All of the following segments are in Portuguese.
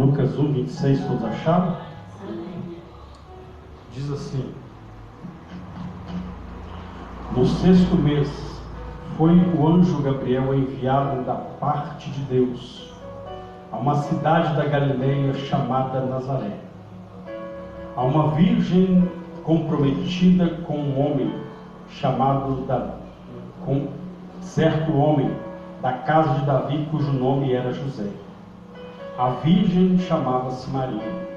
Lucas 1, 26, todos acharam? Diz assim: no 6º mês foi o anjo Gabriel enviado da parte de Deus a uma cidade da Galileia chamada Nazaré, a uma virgem comprometida com um homem chamado Davi, com certo homem da casa de Davi, cujo nome era José. A virgem chamava-se Maria.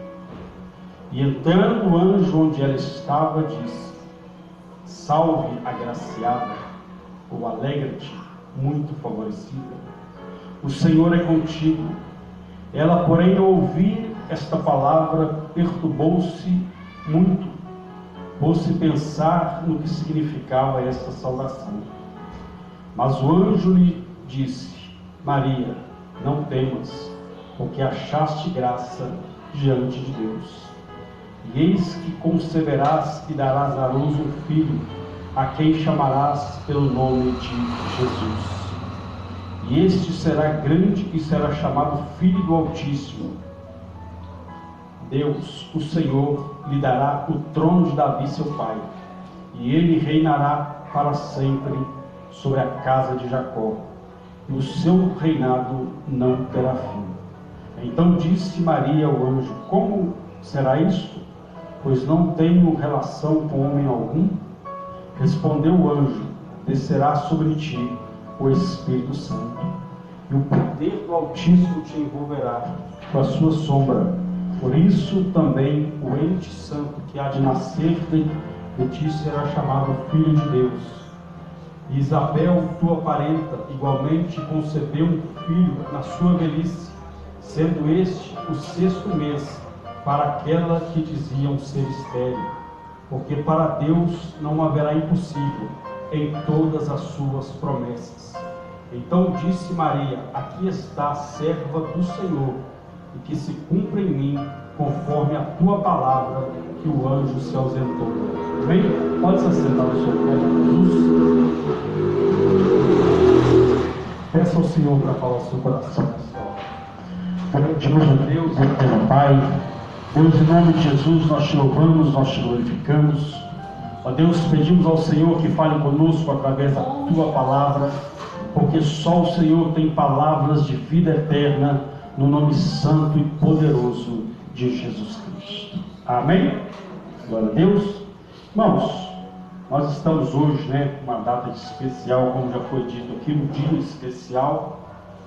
E entrando o anjo onde ela estava, disse: salve, agraciada, ou alegra-te, muito favorecida, o Senhor é contigo. Ela, porém, ao ouvir esta palavra, perturbou-se muito, pôs-se pensar no que significava esta saudação. Mas o anjo lhe disse: Maria, não temas, porque achaste graça diante de Deus. E eis que conceberás e darás à luz um filho, a quem chamarás pelo nome de Jesus. E este será grande e será chamado Filho do Altíssimo. Deus, o Senhor, lhe dará o trono de Davi seu pai, e ele reinará para sempre sobre a casa de Jacó, e o seu reinado não terá fim. Então disse Maria ao anjo: como será isto? Pois não tenho relação com homem algum. Respondeu o anjo: descerá sobre ti o Espírito Santo, e o poder do Altíssimo te envolverá com a sua sombra. Por isso também o ente santo que há de nascer de ti será chamado Filho de Deus. E Isabel, tua parenta, igualmente concebeu um filho na sua velhice, sendo este o 6º mês para aquela que diziam ser estéril, porque para Deus não haverá impossível em todas as suas promessas. Então disse Maria: aqui está a serva do Senhor, e que se cumpra em mim conforme a tua palavra, que o anjo se ausentou. Amém? Pode se assentar no seu pé, Jesus. Peça ao Senhor para falar o seu coração nessa hora. Grandioso Deus, eterno Pai, Deus, em nome de Jesus, nós te louvamos, nós te glorificamos. Ó Deus, pedimos ao Senhor que fale conosco através da tua palavra, porque só o Senhor tem palavras de vida eterna, no nome santo e poderoso de Jesus Cristo. Amém? Glória a Deus. Irmãos, nós estamos hoje, uma data especial, como já foi dito aqui, um dia especial,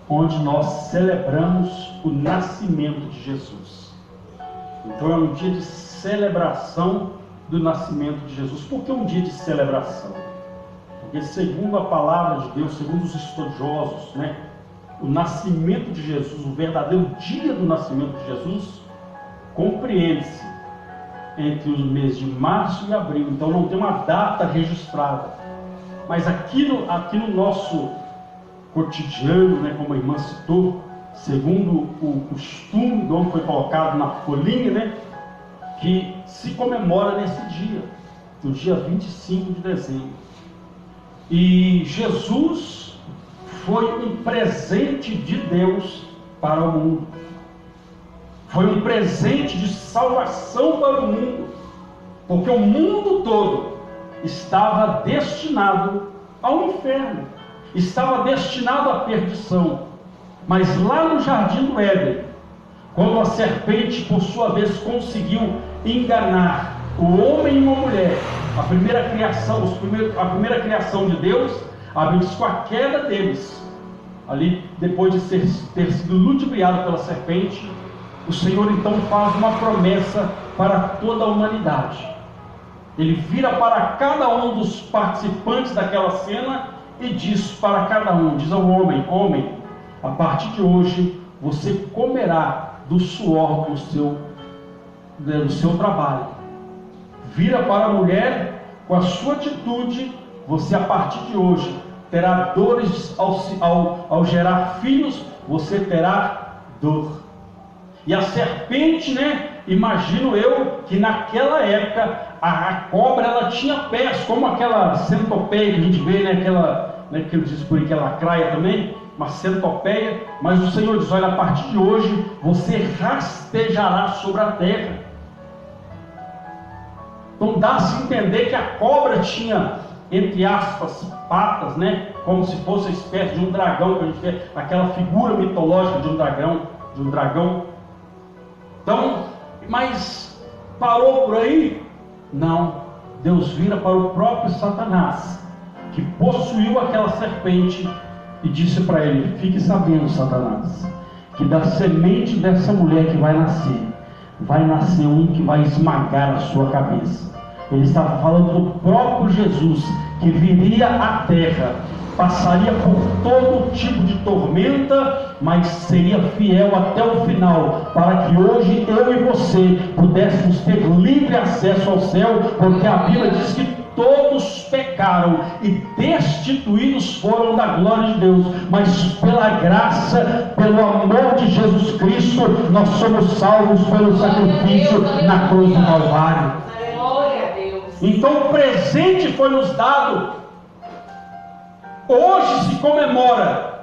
onde nós celebramos o nascimento de Jesus. Então é um dia de celebração do nascimento de Jesus. Por que um dia de celebração? Porque segundo a palavra de Deus, segundo os estudiosos, o nascimento de Jesus, o verdadeiro dia do nascimento de Jesus, compreende-se entre os meses de março e abril. Então não tem uma data registrada. Mas aqui no nosso cotidiano, como a irmã citou, segundo o costume, de onde foi colocado na folhinha, que se comemora nesse dia, no dia 25 de dezembro. E Jesus foi um presente de Deus para o mundo. Foi um presente de salvação para o mundo, porque o mundo todo estava destinado ao inferno, estava destinado à perdição. Mas lá no jardim do Éden, quando a serpente, por sua vez, conseguiu enganar o homem e uma mulher, a primeira criação de Deus, a Bíblia diz, com a queda deles, ali depois de ter sido ludibriado pela serpente, o Senhor então faz uma promessa para toda a humanidade. Ele vira para cada um dos participantes daquela cena e diz para cada um, diz ao homem: homem, a partir de hoje você comerá do suor do seu trabalho. Vira para a mulher, com a sua atitude, você a partir de hoje terá dores ao gerar filhos, você terá dor. E a serpente, imagino eu que naquela época a cobra, ela tinha pés, como aquela centopeia que a gente vê, aquela, que eu disse por aí, que é lacraia também, uma centopeia, mas o Senhor diz: olha, a partir de hoje você rastejará sobre a terra. Então dá-se a entender que a cobra tinha, entre aspas, patas, né? Como se fosse a espécie de um dragão, que a gente vê aquela figura mitológica de um dragão. Então, mas parou por aí? Não. Deus vira para o próprio Satanás, que possuiu aquela serpente, e disse para ele: fique sabendo, Satanás, que da semente dessa mulher que vai nascer um que vai esmagar a sua cabeça. Ele estava falando do próprio Jesus, que viria à terra, passaria por todo tipo de tormenta, mas seria fiel até o final, para que hoje eu e você pudéssemos ter livre acesso ao céu, porque a Bíblia diz que todos pecaram e destituídos foram da glória de Deus, mas pela graça, pelo amor de Jesus Cristo, nós somos salvos pelo sacrifício na cruz do Calvário. Então o presente foi nos dado. Hoje se comemora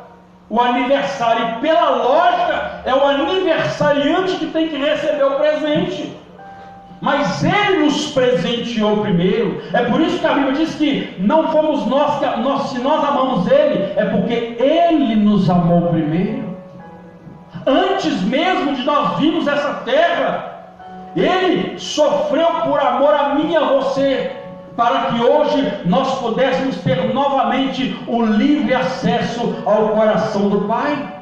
o aniversário, e pela lógica é o aniversariante que tem que receber o presente. Mas Ele nos presenteou primeiro. É por isso que a Bíblia diz que não fomos nós, se nós amamos Ele, é porque Ele nos amou primeiro. Antes mesmo de nós virmos essa terra, Ele sofreu por amor a mim e a você, para que hoje nós pudéssemos ter novamente o livre acesso ao coração do Pai.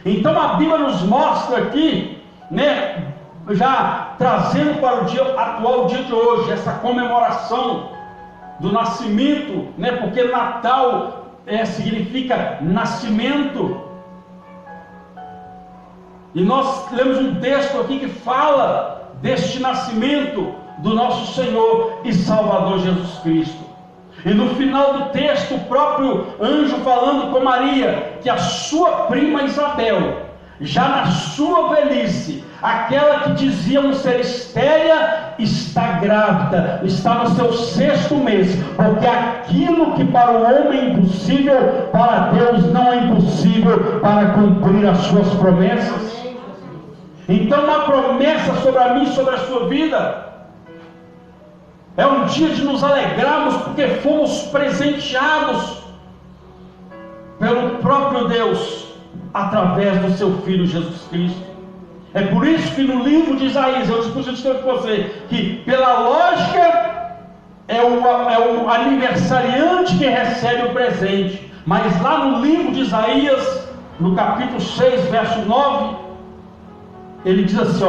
Então a Bíblia nos mostra aqui, né, já trazendo para o dia atual, o dia de hoje, essa comemoração do nascimento, né, porque Natal significa nascimento. E nós lemos um texto aqui que fala deste nascimento do nosso Senhor e Salvador Jesus Cristo. E no final do texto, o próprio anjo falando com Maria, que a sua prima Isabel, já na sua velhice, aquela que diziam ser estéril, está grávida, está no seu 6º mês, porque aquilo que para o homem é impossível, para Deus não é impossível, para cumprir as suas promessas. Então uma promessa sobre a mim, sobre a sua vida, é um dia de nos alegrarmos, porque fomos presenteados pelo próprio Deus, através do seu Filho Jesus Cristo. É por isso que no livro de Isaías, eu discuti com você, que pela lógica é o aniversariante que recebe o presente, mas lá no livro de Isaías, no capítulo 6, verso 9, ele diz assim,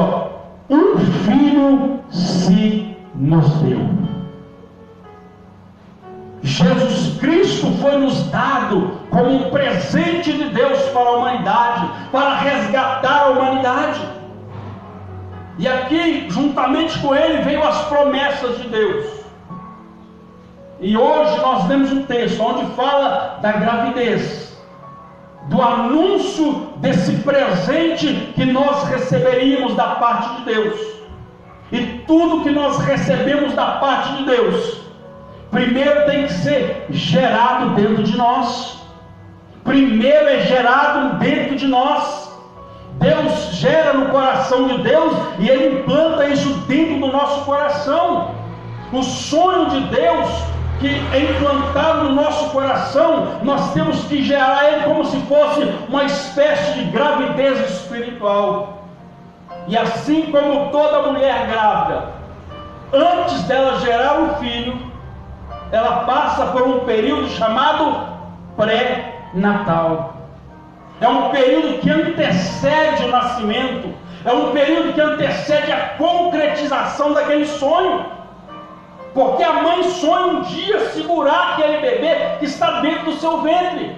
um filho se nos deu. Jesus Cristo foi nos dado como um presente de Deus para a humanidade, para resgatar a humanidade. E aqui, juntamente com Ele, veio as promessas de Deus. E hoje nós vemos um texto onde fala da gravidez, do anúncio desse presente que nós receberíamos da parte de Deus. E tudo que nós recebemos da parte de Deus, primeiro tem que ser gerado dentro de nós. Primeiro é gerado dentro de nós. Deus gera no coração de Deus e Ele implanta isso dentro do nosso coração. O sonho de Deus que é implantado no nosso coração, nós temos que gerar ele como se fosse uma espécie de gravidez espiritual. E assim como toda mulher grávida, antes dela gerar um filho, ela passa por um período chamado pré-natal. É um período que antecede o nascimento, é um período que antecede a concretização daquele sonho. Porque a mãe sonha um dia segurar aquele bebê que está dentro do seu ventre.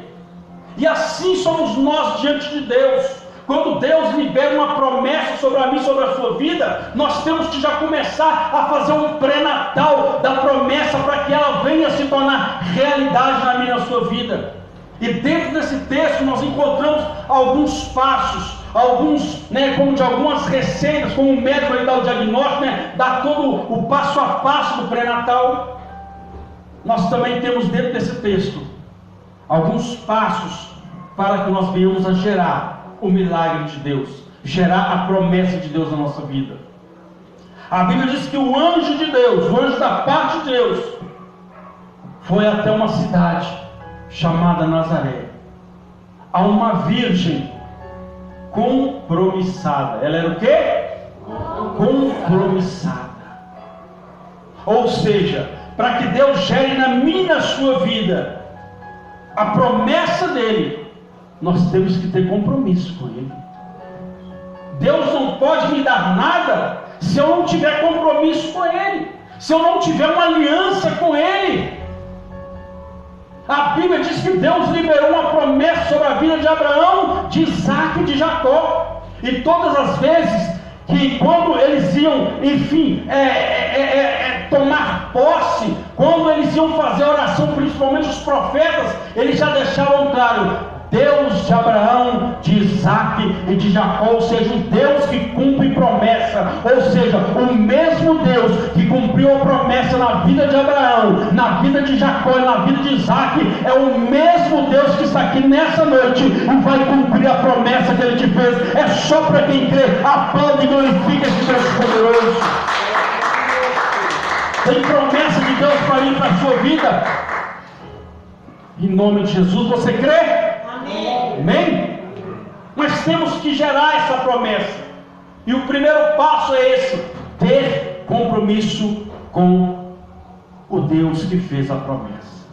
E assim somos nós diante de Deus. Quando Deus libera uma promessa sobre a mim, sobre a sua vida, nós temos que já começar a fazer um pré-natal da promessa para que ela venha se tornar realidade na minha e na sua vida. E dentro desse texto nós encontramos alguns passos, como de algumas receitas, como o médico ele dá o diagnóstico, dá todo o passo a passo do pré-natal. Nós também temos dentro desse texto alguns passos para que nós venhamos a gerar o milagre de Deus, gerar a promessa de Deus na nossa vida. A Bíblia diz que o anjo de Deus, o anjo da parte de Deus, foi até uma cidade chamada Nazaré, a uma virgem compromissada. Ela era o quê? Compromissada. Ou seja, para que Deus gere na minha e na sua vida a promessa dele, nós temos que ter compromisso com ele. Deus não pode me dar nada se eu não tiver compromisso com ele, se eu não tiver uma aliança com ele. A Bíblia diz que Deus liberou uma promessa sobre a vida de Abraão, de Isaac e de Jacó. E todas as vezes que quando eles iam, enfim, tomar posse, quando eles iam fazer oração, principalmente os profetas, eles já deixavam claro: Deus de Abraão, de Isaac e de Jacó, ou seja, um Deus que cumpre promessa, ou seja, o mesmo Deus que cumpriu a promessa na vida de Abraão, na vida de Jacó e na vida de Isaac, é o mesmo Deus que está aqui nessa noite e vai cumprir a promessa que Ele te fez. É só para quem crê. Aplaude e glorifica esse Deus poderoso. Tem promessa de Deus para ir para a sua vida? Em nome de Jesus, você crê? Amém? Mas temos que gerar essa promessa. E o primeiro passo é esse: ter compromisso com o Deus que fez a promessa.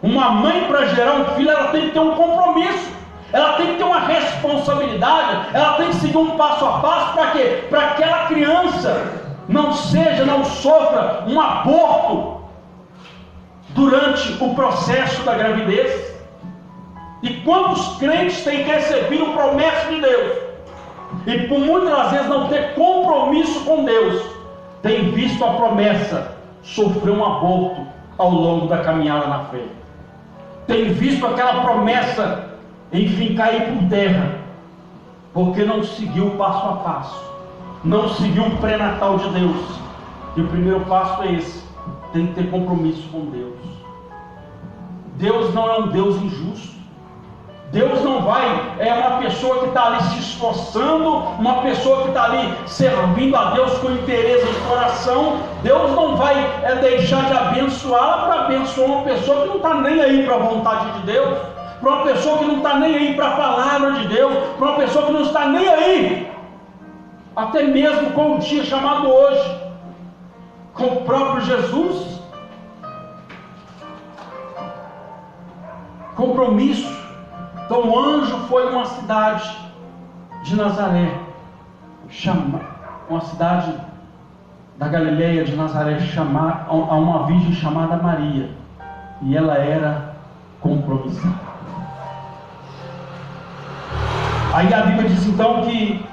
Uma mãe, para gerar um filho, ela tem que ter um compromisso, ela tem que ter uma responsabilidade, ela tem que seguir um passo a passo. Para quê? Para que aquela criança não sofra um aborto durante o processo da gravidez. E quantos crentes têm recebido promessa de Deus e por muitas vezes não ter compromisso com Deus, tem visto a promessa sofrer um aborto ao longo da caminhada na fé, tem visto aquela promessa, enfim, cair por terra, porque não seguiu o passo a passo, não seguiu o pré-natal de Deus. E o primeiro passo é esse: tem que ter compromisso com Deus. Deus não é um Deus injusto. Deus não vai, uma pessoa que está ali se esforçando, uma pessoa que está ali servindo a Deus com interesse de coração. Deus não vai deixar de abençoá-la para abençoar uma pessoa que não está nem aí para a vontade de Deus, para uma pessoa que não está nem aí para a palavra de Deus, para uma pessoa que não está nem aí, até mesmo com o dia chamado hoje, com o próprio Jesus. Compromisso. Então o anjo foi a uma cidade de Nazaré, uma cidade da Galileia de Nazaré, a uma virgem chamada Maria, e ela era compromissada. Aí a Bíblia diz então que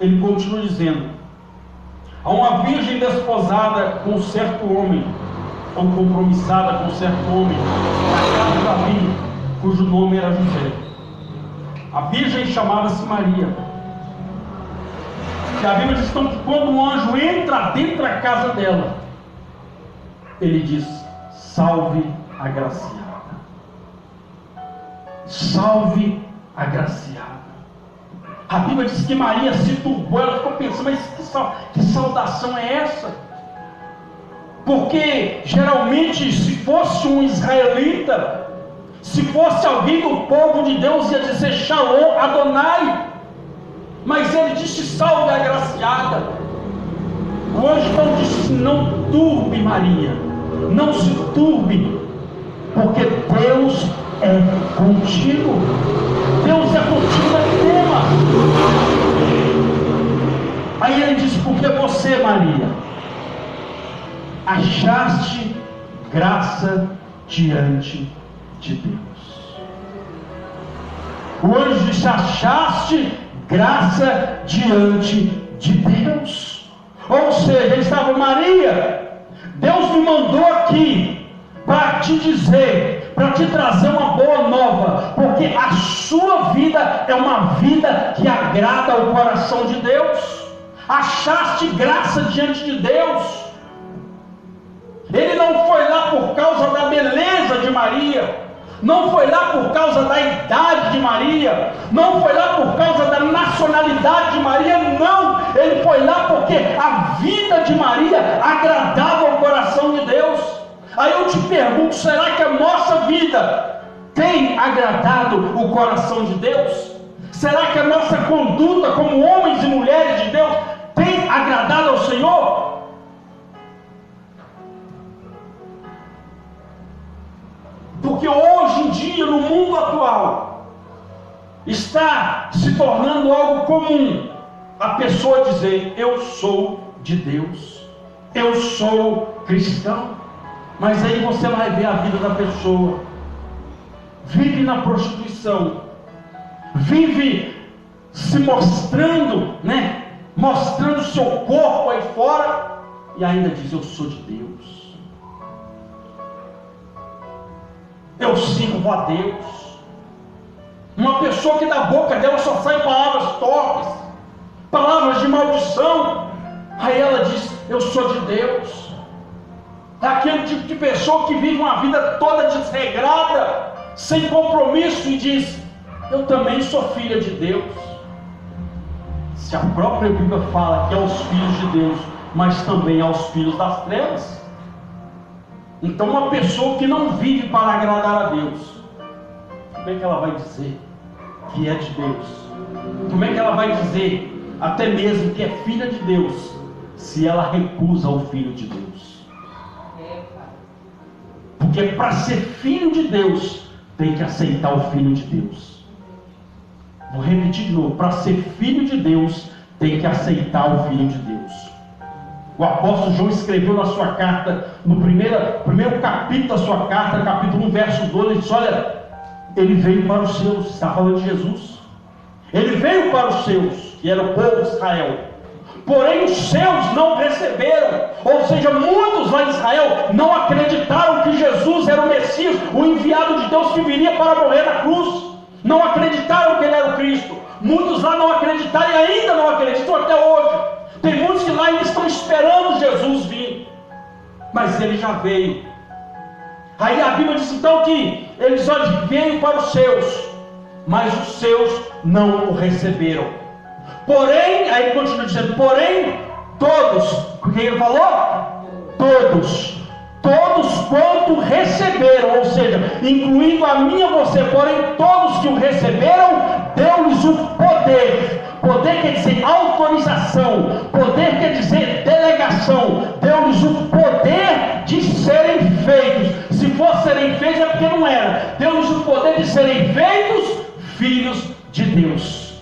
ele continua dizendo: a uma virgem desposada com um certo homem, ou compromissada com um certo homem, na casa de Davi, cujo nome era José. A virgem chamava-se Maria. E a Bíblia diz então que quando o anjo entra dentro da casa dela, ele diz: salve agraciada. Salve agraciada. A Bíblia diz que Maria se turbou, ela ficou pensando: mas que saudação é essa? Porque geralmente, se fosse um israelita, se fosse alguém do povo de Deus, ia dizer Shalom Adonai. Mas ele disse salve agraciada. O anjo então disse: não turbe Maria, não se turbe, porque Deus é contigo. Deus é contigo na tema. Aí ele disse: porque você, Maria, achaste graça diante de Deus. O anjo disse: achaste graça diante de Deus. Ou seja, ele estava: Maria, Deus me mandou aqui para te dizer, para te trazer uma boa nova, porque a sua vida é uma vida que agrada ao coração de Deus. Achaste graça diante de Deus. Ele não foi lá por causa da beleza de Maria, não foi lá por causa da idade de Maria, não foi lá por causa da nacionalidade de Maria, não, ele foi lá porque a vida de Maria agradava ao coração de Deus. Aí eu te pergunto, será que a nossa vida tem agradado o coração de Deus? Será que a nossa conduta como homens e mulheres de Deus tem agradado ao Senhor? Porque hoje em dia, no mundo atual, está se tornando algo comum a pessoa dizer: eu sou de Deus, eu sou cristão. Mas aí você vai ver a vida da pessoa, vive na prostituição, vive se mostrando, mostrando seu corpo aí fora, e ainda diz: eu sou de Deus, eu sirvo a Deus. Uma pessoa que da boca dela só saem palavras torpes, palavras de maldição, aí ela diz: eu sou de Deus. É aquele tipo de pessoa que vive uma vida toda desregrada, sem compromisso, e diz: eu também sou filha de Deus. Se a própria Bíblia fala que é aos filhos de Deus, mas também aos filhos das trevas, então uma pessoa que não vive para agradar a Deus, como é que ela vai dizer que é de Deus? Como é que ela vai dizer até mesmo que é filha de Deus, se ela recusa o Filho de Deus? Porque para ser filho de Deus, tem que aceitar o Filho de Deus. Vou repetir de novo: para ser filho de Deus, tem que aceitar o Filho de Deus. O apóstolo João escreveu na sua carta, no primeiro capítulo da sua carta, capítulo 1, verso 12, ele diz: olha, ele veio para os seus, está falando de Jesus. Ele veio para os seus, que era o povo de Israel, porém os seus não receberam. Ou seja, muitos lá em Israel não acreditaram que Jesus era o Messias, o enviado de Deus que viria para morrer na cruz. Não acreditaram que ele era o Cristo. Muitos lá não acreditaram e ainda não acreditam até hoje. Tem muitos que lá ainda estão esperando Jesus vir, mas ele já veio. Aí a Bíblia diz então que ele só veio para os seus, mas os seus não o receberam. Porém, aí ele continua dizendo: porém, todos, o que ele falou? Todos quanto receberam, ou seja, incluindo a mim e a você, porém todos que o receberam, deu-lhes o poder. Poder quer dizer autorização, poder quer dizer delegação, deu-lhes o poder de serem feitos. Se fosse serem feitos é porque não era. Deu-lhes o poder de serem feitos filhos de Deus.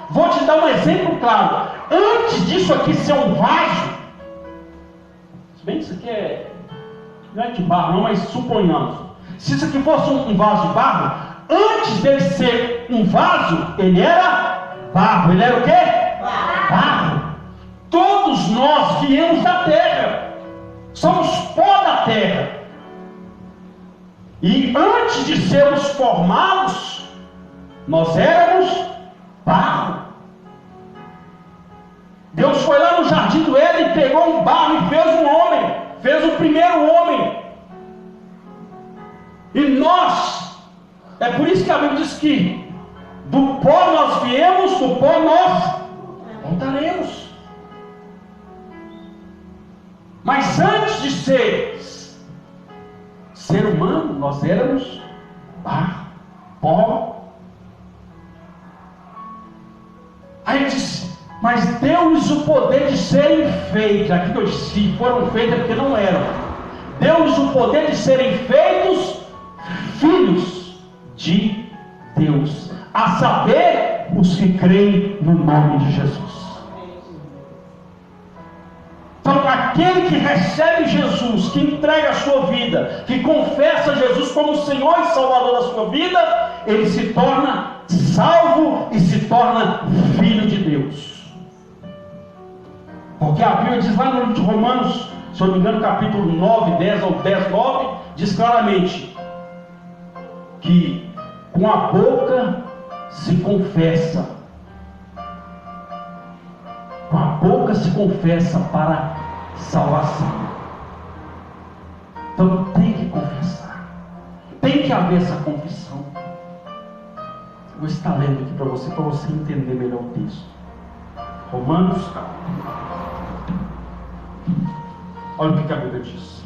Vou te dar um exemplo claro. Antes disso aqui ser um vaso, se bem que isso aqui não é de barro não, mas suponhamos, se isso aqui fosse um vaso de barro, antes dele ser um vaso, ele era barro. Ele era o quê? Barro. Todos nós viemos da terra, somos pó da terra, e antes de sermos formados, nós éramos barro. Deus foi lá no jardim do Éden e pegou um barro e fez um homem, fez o primeiro homem. E nós, é por isso que a Bíblia diz que do pó nós viemos, do pó nós voltaremos. Mas antes de ser humano, nós éramos barro, pó. Aí diz: mas deu-lhes o poder de serem feitos. Aqui que eu disse, se foram feitos é porque não eram. Deu-lhes o poder de serem feitos filhos de Deus, a saber, os que creem no nome de Jesus. Então, aquele que recebe Jesus, que entrega a sua vida, que confessa Jesus como Senhor e Salvador da sua vida, ele se torna salvo e se torna filho de Deus. Porque a Bíblia diz lá no livro de Romanos, se eu não me engano, capítulo 9, 10 ou 10, 9, diz claramente que com a boca se confessa, com a boca se confessa para salvação. Então tem que confessar, tem que que haver essa confissão. Vou estar lendo aqui para você entender melhor o texto. Romanos, olha o que a Bíblia diz.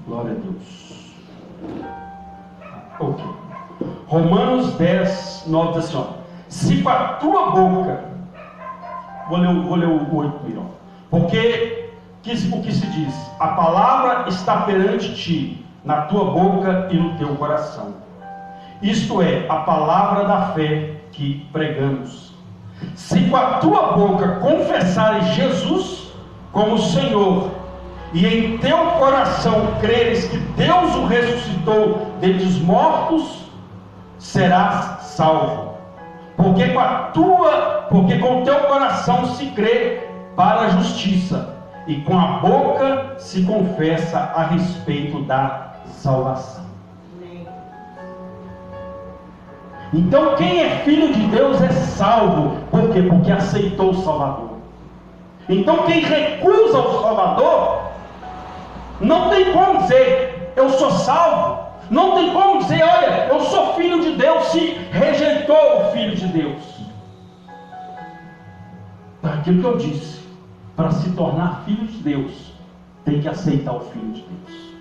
Glória a Deus. Ok. Romanos 10, 9 diz assim, ó, se com a tua boca, vou ler o 8 primeiro, porque o que se diz, a palavra está perante ti, na tua boca e no teu coração. Isto é, a palavra da fé que pregamos. Se com a tua boca confessares Jesus como Senhor, e em teu coração creres que Deus o ressuscitou dentre os mortos, serás salvo. Porque com o teu coração se crê para a justiça, e com a boca se confessa a respeito da salvação. Então quem é filho de Deus é salvo. Por quê? Porque aceitou o Salvador. Então quem recusa o Salvador, não tem como dizer, eu sou salvo. Não tem como dizer, olha, eu sou filho de Deus, se rejeitou o Filho de Deus. Aquilo que eu disse, para se tornar filho de Deus, tem que aceitar o Filho de Deus.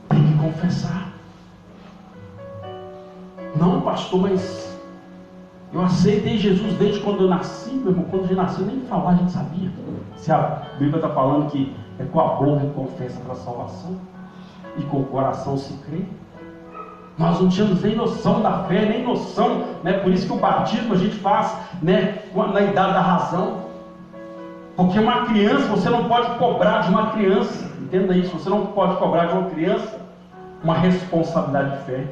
Tem que confessar. Não, pastor, mas eu aceitei Jesus desde quando eu nasci, meu irmão. Quando eu nasci, nem falar a gente sabia. Se a Bíblia está falando que é com a boca que confessa para a salvação, e com o coração se crê. Nós não tínhamos nem noção da fé, nem noção, né? Por isso que o batismo a gente faz, né, na idade da razão. Porque uma criança, você não pode cobrar de uma criança, entenda isso, você não pode cobrar de uma criança uma responsabilidade de fé.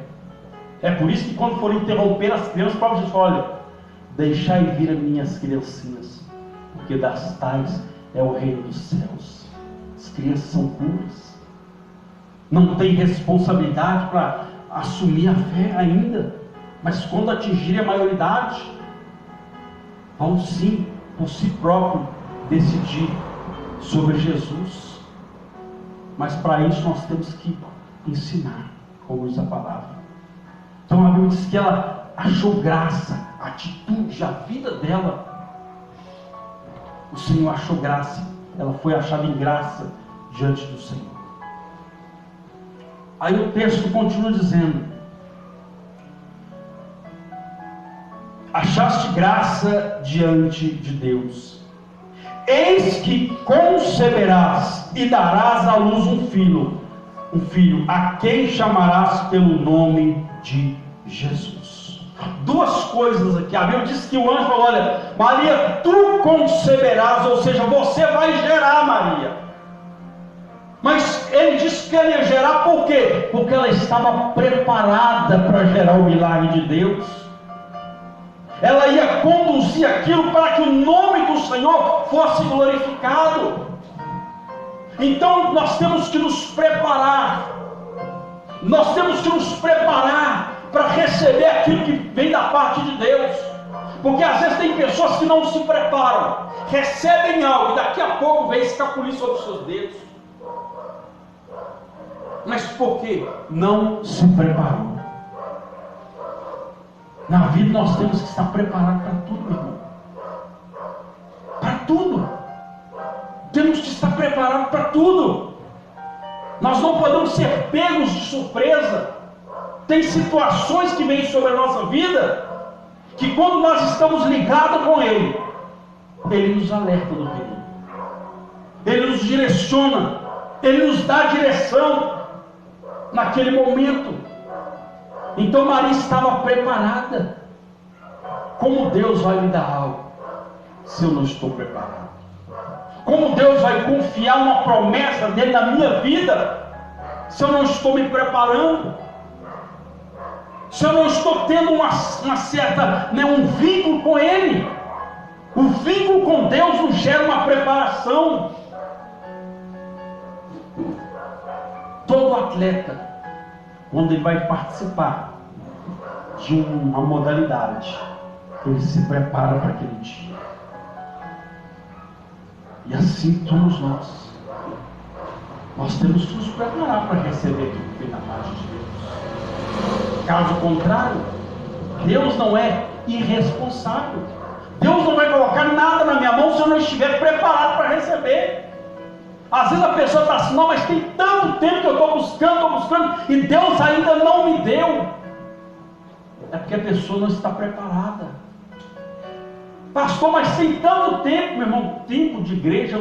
É por isso que quando for interromper as crianças, o próprio Jesus fala, olha, deixai vir as minhas criancinhas, porque das tais é o reino dos céus. As crianças são puras, não tem responsabilidade para assumir a fé ainda, mas quando atingirem a maioridade, vão sim, por si próprio, decidir sobre Jesus. Mas para isso nós temos que ensinar, como diz a palavra. Então a Bíblia diz que ela achou graça, a atitude, a vida dela, o Senhor achou graça, ela foi achada em graça diante do Senhor. Aí o texto continua dizendo, achaste graça diante de Deus, eis que conceberás e darás à luz um filho, a quem chamarás pelo nome de Jesus. Duas coisas aqui, a Bíblia diz que o anjo falou, olha, Maria, tu conceberás, ou seja, você vai gerar, Maria. Mas ele disse que ela ia gerar por quê? Porque ela estava preparada para gerar o milagre de Deus. Ela ia conduzir aquilo para que o nome do Senhor fosse glorificado. Então nós temos que nos preparar. Nós temos que nos preparar para receber aquilo que vem da parte de Deus. Porque às vezes tem pessoas que não se preparam, recebem algo e daqui a pouco vem escapulir sobre os seus dedos. Mas por quê? Não se preparou. Na vida nós temos que estar preparados para tudo, meu irmão. Para tudo. Temos que estar preparados para tudo. Nós não podemos ser pegos de surpresa. Tem situações que vêm sobre a nossa vida, que quando nós estamos ligados com Ele, Ele nos alerta do perigo. Ele nos direciona. Ele nos dá direção naquele momento. Então Maria estava preparada. Como Deus vai me dar algo se eu não estou preparado? Como Deus vai confiar uma promessa dele na minha vida se eu não estou me preparando? Se eu não estou tendo uma certa, um vínculo com Ele? O vínculo com Deus nos gera uma preparação. Todo atleta, quando ele vai participar de uma modalidade, ele se prepara para aquele dia. E assim somos nós. Nós temos que nos preparar para receber aquilo que vem da parte de Deus. Caso contrário, Deus não é irresponsável. Deus não vai colocar nada na minha mão se eu não estiver preparado para receber. Às vezes a pessoa está assim, não, mas tem tanto tempo que eu estou buscando, e Deus ainda não me deu. É porque a pessoa não está preparada. Pastor, mas tem tanto tempo, meu irmão. Tempo de igreja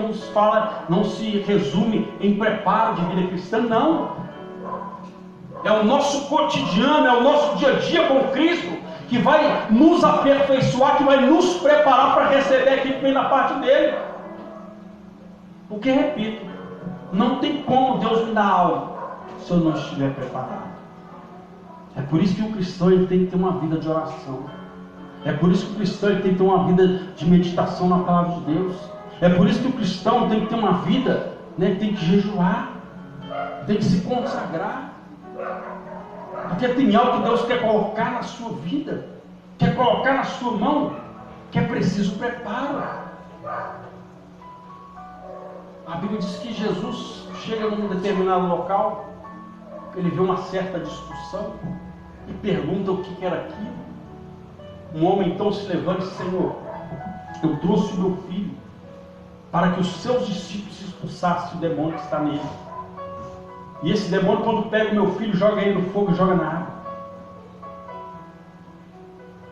não se resume em preparo de vida cristã, não. É o nosso cotidiano, é o nosso dia a dia com Cristo que vai nos aperfeiçoar, que vai nos preparar para receber aquilo que vem da parte dele. Porque, repito, não tem como Deus me dar algo se eu não estiver preparado. É por isso que o cristão ele tem que ter uma vida de oração. É por isso que o cristão ele tem que ter uma vida de meditação na palavra de Deus. É por isso que o cristão tem que ter uma vida, tem que jejuar, tem que se consagrar. Porque tem algo que Deus quer colocar na sua vida, quer colocar na sua mão, que é preciso preparo. A Bíblia diz que Jesus chega num determinado local, ele vê uma certa discussão e pergunta o que era aquilo. Um homem então se levanta e diz: Senhor, eu trouxe o meu filho para que os seus discípulos expulsassem o demônio que está nele. E esse demônio, quando pega o meu filho, joga ele no fogo e joga na água.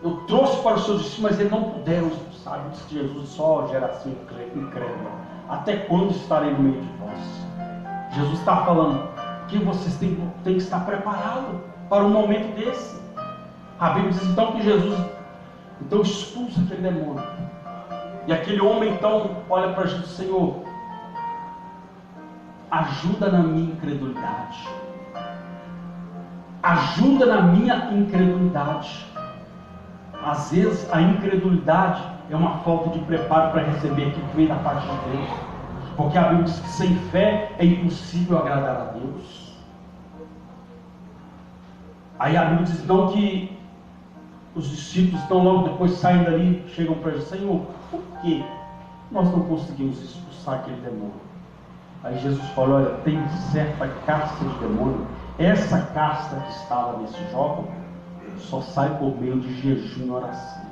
Eu trouxe para os seus discípulos, mas eles não puderam expulsar. Diz que Jesus só geração incrédula. Até quando estarei no meio de vós? Jesus está falando que vocês têm que estar preparados para um momento desse. A Bíblia diz então que Jesus expulsa aquele demônio. E aquele homem então olha para Jesus: Senhor, ajuda na minha incredulidade. Ajuda na minha incredulidade. Às vezes a incredulidade é uma falta de preparo para receber aquilo que vem da parte de Deus. Porque a Bíblia diz que sem fé é impossível agradar a Deus. Aí a Bíblia diz então que os discípulos então logo depois saem dali, chegam para Jesus: Senhor, por que nós não conseguimos expulsar aquele demônio? Aí Jesus falou: olha, tem certa casta de demônio. Essa casta que estava nesse jovem só sai por meio de jejum e oração.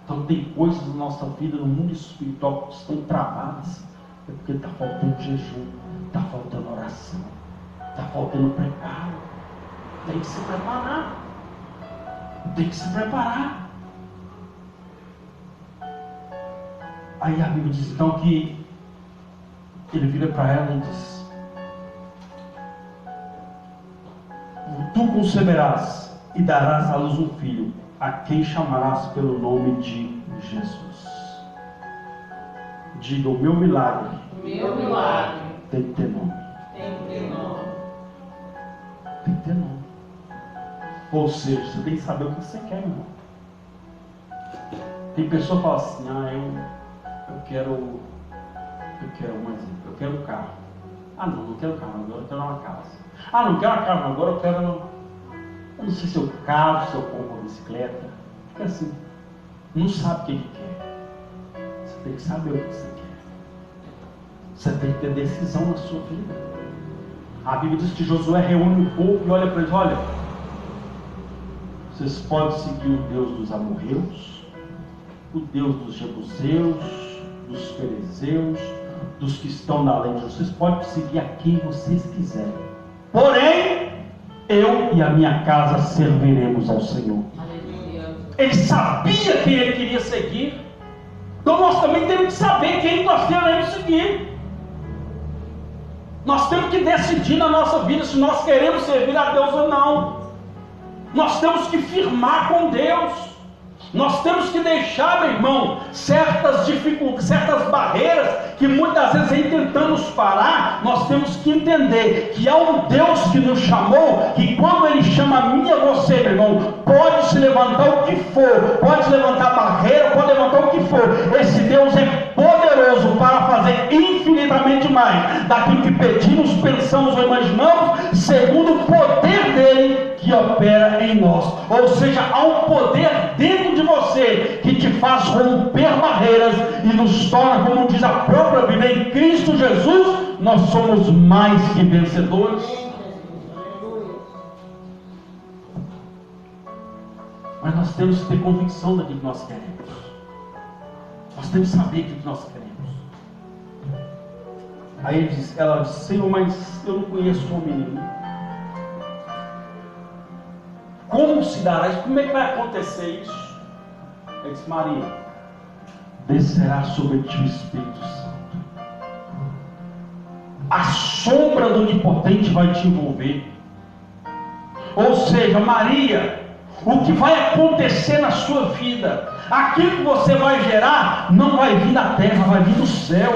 Então tem coisas na nossa vida, no mundo espiritual, que estão travadas. É porque está faltando jejum, está faltando oração, está faltando preparo. Tem que se preparar. Tem que se preparar. Aí a Bíblia diz então que ele vira para ela e diz: tu conceberás e darás à luz um filho, a quem chamarás pelo nome de Jesus. Diga: o meu milagre, tem que ter nome. Tem que ter nome. Ou seja, você tem que saber o que você quer, irmão. Tem pessoa que fala assim: eu quero um exemplo, eu quero um carro. Não quero carro agora, eu quero uma casa. Não quero uma casa agora, eu não sei se eu caso, se eu compro uma bicicleta. Fica assim, não sabe o que ele quer. Você tem que saber o que você quer. Você tem que ter decisão na sua vida. A Bíblia diz que Josué reúne o povo e olha para eles: olha, vocês podem seguir o Deus dos amorreus, o Deus dos jebuseus, dos fariseus, dos que estão na lei de Deus. Vocês podem seguir a quem vocês quiserem. Porém, eu e a minha casa serviremos ao Senhor. Ele sabia quem ele queria seguir. Então nós também temos que saber quem nós queremos seguir. Nós temos que decidir na nossa vida se nós queremos servir a Deus ou não. Nós temos que firmar com Deus. Nós temos que deixar, meu irmão, certas dificuldades, certas barreiras que muitas vezes vem tentando nos parar. Nós temos que entender que há um Deus que nos chamou, que quando Ele chama a mim e a você, meu irmão, pode se levantar o que for, pode se levantar barreira, pode levantar o que for. Esse Deus é poderoso para fazer infinitamente mais daquilo que pedimos, pensamos ou imaginamos, segundo o poder dele que opera em nós. Ou seja, há um poder dentro de você que te faz romper barreiras e nos torna, como diz a própria Bíblia, em Cristo Jesus, nós somos mais que vencedores. Mas nós temos que ter convicção daquilo que nós queremos. Nós temos que saber o que nós queremos. Aí ela diz, Senhor, mas eu não conheço o menino. Como se dará isso? Como é que vai acontecer isso? Ele disse, Maria, descerá sobre ti o Espírito Santo. A sombra do Onipotente vai te envolver. Ou seja, Maria, o que vai acontecer na sua vida, aquilo que você vai gerar, não vai vir da terra, vai vir do céu.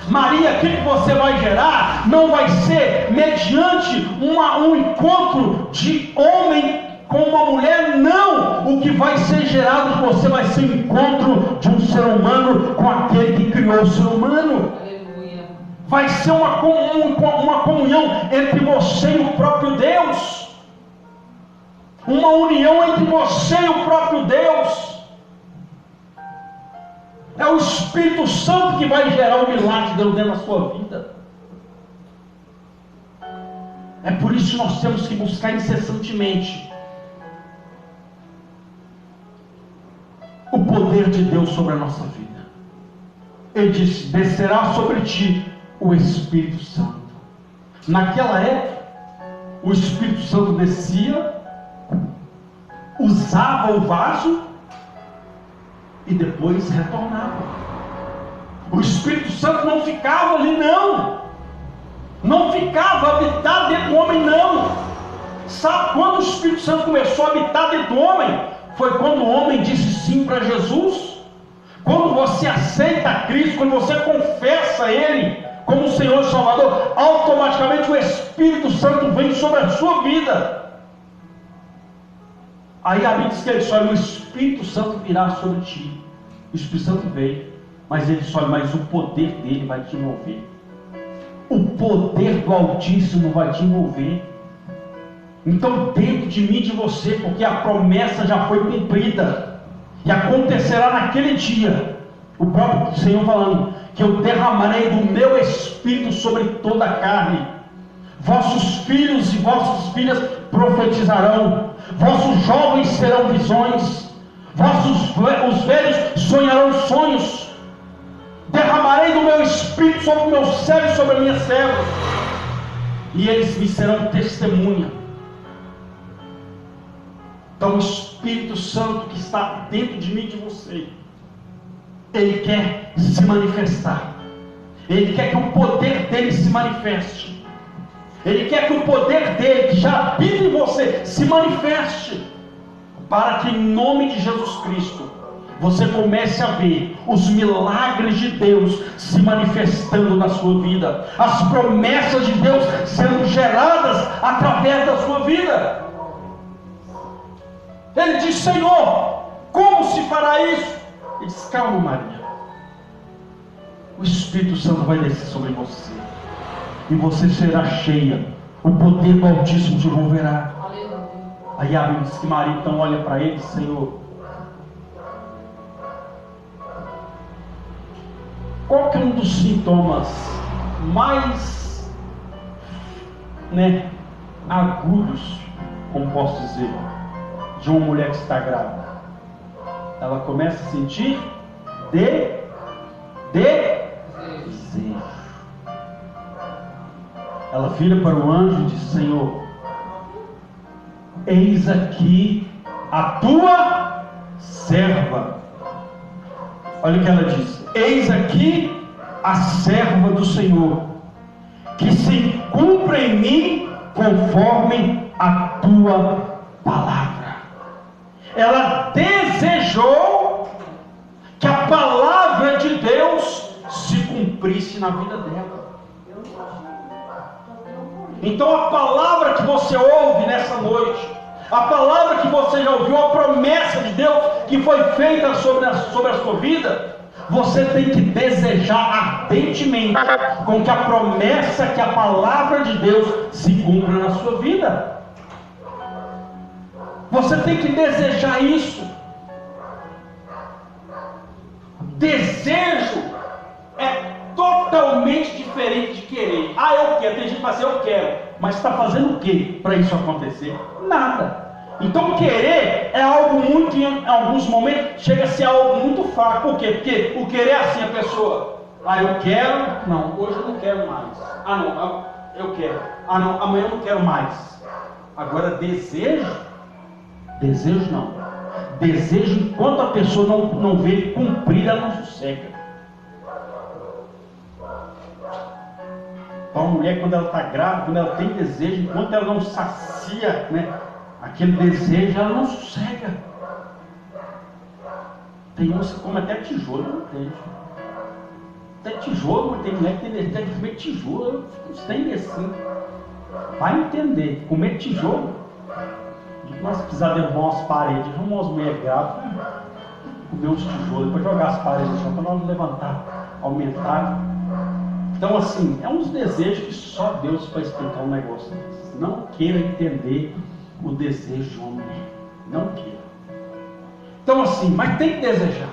Maria, aquilo que você vai gerar, não vai ser mediante um encontro de homem com uma mulher, não. O que vai ser gerado de você vai ser o encontro de um ser humano com aquele que criou o ser humano. Aleluia. Vai ser uma comunhão entre você e o próprio Deus. Uma união entre você e o próprio Deus. É o Espírito Santo que vai gerar o milagre de Deus dentro da sua vida. É por isso que nós temos que buscar incessantemente o poder de Deus sobre a nossa vida. Ele disse, descerá sobre ti o Espírito Santo. Naquela época, o Espírito Santo descia, usava o vaso e depois retornava. O Espírito Santo não ficava ali, não ficava habitado dentro do homem, não. Sabe quando o Espírito Santo começou a habitar dentro do homem? Foi quando o homem disse sim para Jesus. Quando você aceita Cristo, quando você confessa Ele como Senhor e Salvador, automaticamente o Espírito Santo vem sobre a sua vida. Aí a Bíblia diz que ele disse, olha, o Espírito Santo virá sobre ti. O Espírito Santo veio, mas ele disse, olha, mas o poder dele vai te envolver. O poder do Altíssimo vai te envolver. Então dentro de mim e de você, porque a promessa já foi cumprida, e acontecerá naquele dia, o próprio Senhor falando, que eu derramarei do meu Espírito sobre toda a carne. Vossos filhos e vossas filhas profetizarão, vossos jovens terão visões, os velhos sonharão sonhos. Derramarei do meu Espírito sobre o meu servo e sobre a minha serva, e eles me serão testemunha. Então o Espírito Santo que está dentro de mim e de você, ele quer se manifestar. Ele quer que o poder dele se manifeste. Ele quer que o poder dele, que já habita em você, se manifeste, para que em nome de Jesus Cristo você comece a ver os milagres de Deus se manifestando na sua vida, as promessas de Deus sendo geradas através da sua vida. Ele diz, Senhor, como se fará isso? Ele diz, calma, Maria, o Espírito Santo vai descer sobre você, e você será cheia, o poder do Altíssimo te envolverá. Aí a Bíblia diz que Maria então olha para ele, Senhor, qual que é um dos sintomas mais agudos, como posso dizer, de uma mulher que está grávida? Ela começa a sentir desejo. Ela vira para o anjo e diz, Senhor, eis aqui a tua serva. Olha o que ela diz, eis aqui a serva do Senhor, que se cumpra em mim conforme a tua palavra. Ela desejou que a palavra de Deus se cumprisse na vida dela. Então a palavra que você ouve nessa noite, a palavra que você já ouviu, a promessa de Deus que foi feita sobre a sua vida, você tem que desejar ardentemente com que a promessa, que a palavra de Deus se cumpra na sua vida. Você tem que desejar isso. você está fazendo o que para isso acontecer? Nada. Então querer é algo muito, em alguns momentos, chega a ser algo muito fraco. Por quê? Porque o querer é assim, a pessoa, eu quero, não, hoje eu não quero mais. Não, eu quero. Não, amanhã eu não quero mais. Agora desejo não. Desejo, enquanto a pessoa não vê ele cumprir, ela não sossega. Então a mulher, quando ela está grávida, quando ela tem desejo, enquanto ela não sacia, né, aquele desejo, ela não sossega. Tem uns que comem até tijolo, não tem. Até tijolo, mas tem mulher que tem desejo de comer tijolo. Isso tem assim. Vai entender, comer tijolo. Nós precisamos derrubar umas paredes, arrumar umas mulheres grávidas, comer uns tijolos, depois jogar as paredes no chão para nós levantar, aumentar. Então assim, é uns desejos que só Deus vai explicar um negócio desse. Não queira entender o desejo de uma mulher. Não queira. Então assim, mas tem que desejar.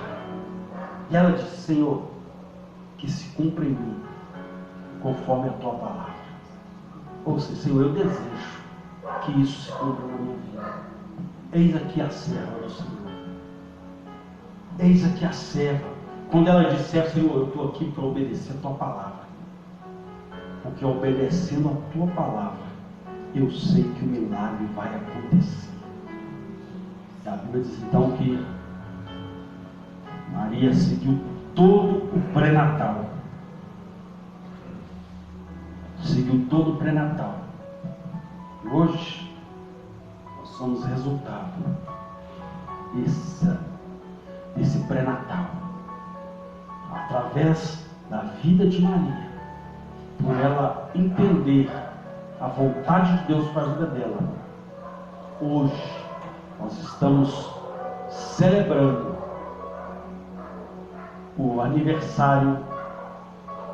E ela disse, Senhor, que se cumpra em mim, conforme a tua palavra. Ou seja, Senhor, eu desejo que isso se cumpra na minha vida. Eis aqui a serva do Senhor. Eis aqui a serva. Quando ela disser, Senhor, eu estou aqui para obedecer a tua palavra. Porque obedecendo a tua palavra, eu sei que o milagre vai acontecer. E a Bíblia diz então que Maria seguiu todo o pré-natal. Seguiu todo o pré-natal. Hoje, nós somos resultado desse pré-natal. Através da vida de Maria, por ela entender a vontade de Deus para a vida dela. Hoje, nós estamos celebrando o aniversário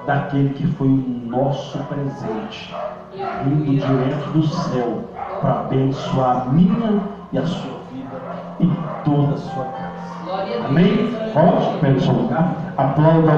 daquele que foi o nosso presente, vindo direto do céu para abençoar a minha e a sua vida e toda a sua casa. Amém? Volte para o seu lugar, aplauda.